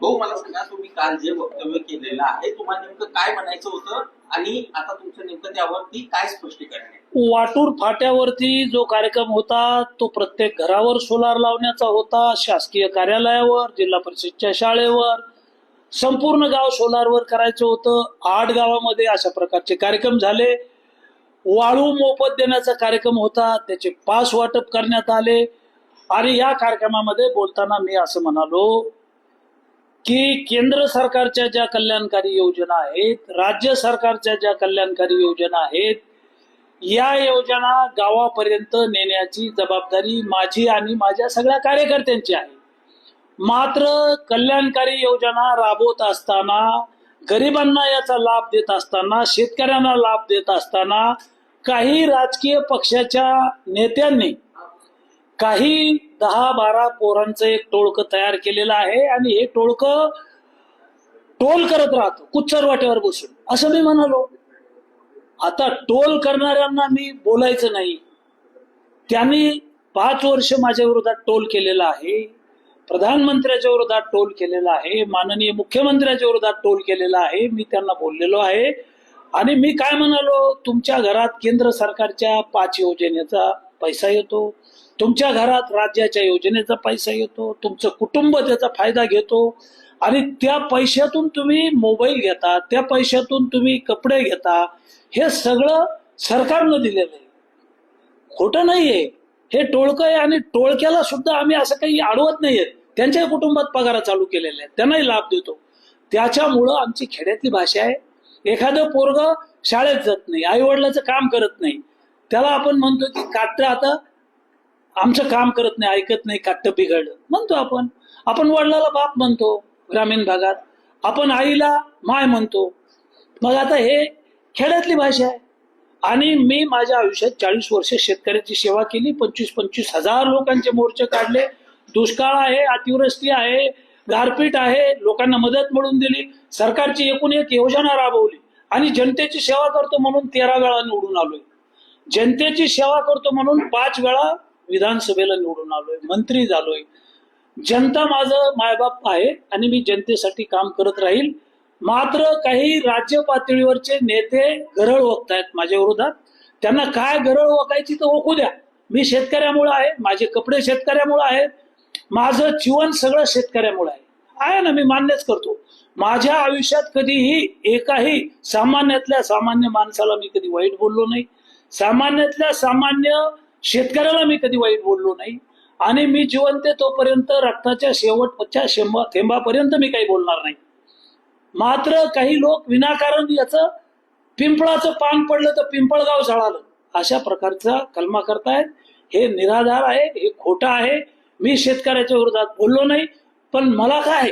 भाऊ मला सांगा, तुम्ही काल जे वक्तव्य केलेलं आहे तुम्हाला नेमकं काय म्हणायचं होतं आणि आता तुमचं नेमकं त्यावरती काय स्पष्टीकरण आहे? वाटूर फाट्यावरती जो कार्यक्रम होता तो प्रत्येक घरावर सोलार लावण्याचा होता, शासकीय कार्यालयावर, जिल्हा परिषदच्या शाळेवर, संपूर्ण गाव सोलारवर करायचं होतं. 8 गावामध्ये अशा प्रकारचे कार्यक्रम झाले. वाळू मोफत देण्याचा कार्यक्रम होता, त्याचे पास वाटप करण्यात आले. आणि या कार्यक्रमामध्ये बोलताना मी असं म्हणालो की केंद्र सरकारच्या ज्या कल्याणकारी योजना आहेत, राज्य सरकारच्या ज्या कल्याणकारी योजना आहेत, या योजना गावापर्यंत नेण्याची जबाबदारी माझी आणि माझ्या सगळ्या कार्यकर्त्यांची आहे. मात्र कल्याणकारी योजना राबवत असताना, गरिबांना याचा लाभ देत असताना, शेतकऱ्यांना लाभ देत असताना काही राजकीय पक्षाच्या नेत्यांनी काही 10-12 पोरांचं एक टोळकं तयार केलेलं आहे आणि हे टोळकं टोल करत राहतं कुच्चर वाट्यावर बसून, असं मी म्हणालो. आता टोल करणाऱ्यांना मी बोलायचं नाही. त्यांनी 5 वर्ष माझ्या विरोधात टोल केलेला आहे, प्रधानमंत्र्याच्या विरोधात टोल केलेला आहे, माननीय मुख्यमंत्र्याच्या विरोधात टोल केलेला आहे. मी त्यांना बोललेलो आहे. आणि मी काय म्हणालो, तुमच्या घरात केंद्र सरकारच्या 5 योजनेचा पैसा येतो, तुमच्या घरात राज्याच्या योजनेचा पैसा येतो, तुमचं कुटुंब त्याचा फायदा घेतो आणि त्या पैशातून तुम्ही मोबाईल घेता, त्या पैशातून तुम्ही कपडे घेता. हे सगळं सरकारनं दिलेलं आहे, खोटं नाहीये. हे टोळकं आहे आणि टोळक्याला सुद्धा आम्ही असं काही अडवत नाहीये. त्यांच्याही कुटुंबात पगार चालू केलेले आहेत, त्यांनाही लाभ देतो. त्याच्यामुळं आमची खेड्यातली भाषा आहे. एखादं पोरग शाळेत जात नाही, आई वडिलाचं काम करत नाही, त्याला आपण म्हणतो की काट्ट आता आमचं काम करत नाही, ऐकत नाही, काट्ट बिघडलं म्हणतो आपण. आपण वडिलाला बाप म्हणतो ग्रामीण भागात, आपण आईला माय म्हणतो. मग आता हे खेड्यातली भाषा आहे. आणि मी माझ्या आयुष्यात 40 वर्ष शेतकऱ्याची सेवा केली. 25-25 हजार लोकांचे मोर्चे काढले. दुष्काळ आहे, अतिवृष्टी आहे, गारपीट आहे, लोकांना मदत मिळवून दिली. सरकारची एकूण एक योजना राबवली आणि जनतेची सेवा करतो म्हणून 13 वेळा निवडून आलोय. जनतेची सेवा करतो म्हणून 5 वेळा विधानसभेला निवडून आलोय, मंत्री झालोय. जनता माझं मायबाप आहे आणि मी जनतेसाठी काम करत राहील. मात्र काही राज्य पातळीवरचे नेते गरळ ओकतायत माझ्या विरोधात. त्यांना काय गरळ ओकायची तर ओकू द्या. मी शेतकऱ्यामुळे आहे, माझे कपडे शेतकऱ्यामुळे आहेत, माझं जीवन सगळं शेतकऱ्यामुळे आहे ना. मी मान्यच करतो. माझ्या आयुष्यात कधीही एकाही सामान्यातल्या सामान्य माणसाला मी कधी वाईट बोललो नाही. सामान्यातल्या सामान्य शेतकऱ्याला मी कधी वाईट बोललो नाही. आणि मी जिवंत तोपर्यंत रक्ताच्या शेवटच्या थेंबापर्यंत मी काही बोलणार नाही. मात्र काही लोक विनाकारण याचं पिंपळाचं पान पडलं तर पिंपळगाव झळालं अशा प्रकारचा कलमा करतायत. हे निराधार आहे, हे खोटं आहे. मी शेतकऱ्याच्या विरोधात बोललो नाही. पण मला काय,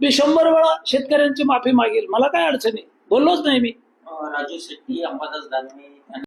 मी 100 वेळा शेतकऱ्यांची माफी मागेल, मला काय अडचण आहे. बोललोच नाही मी. राजू शेट्टी, अंबादास दानवे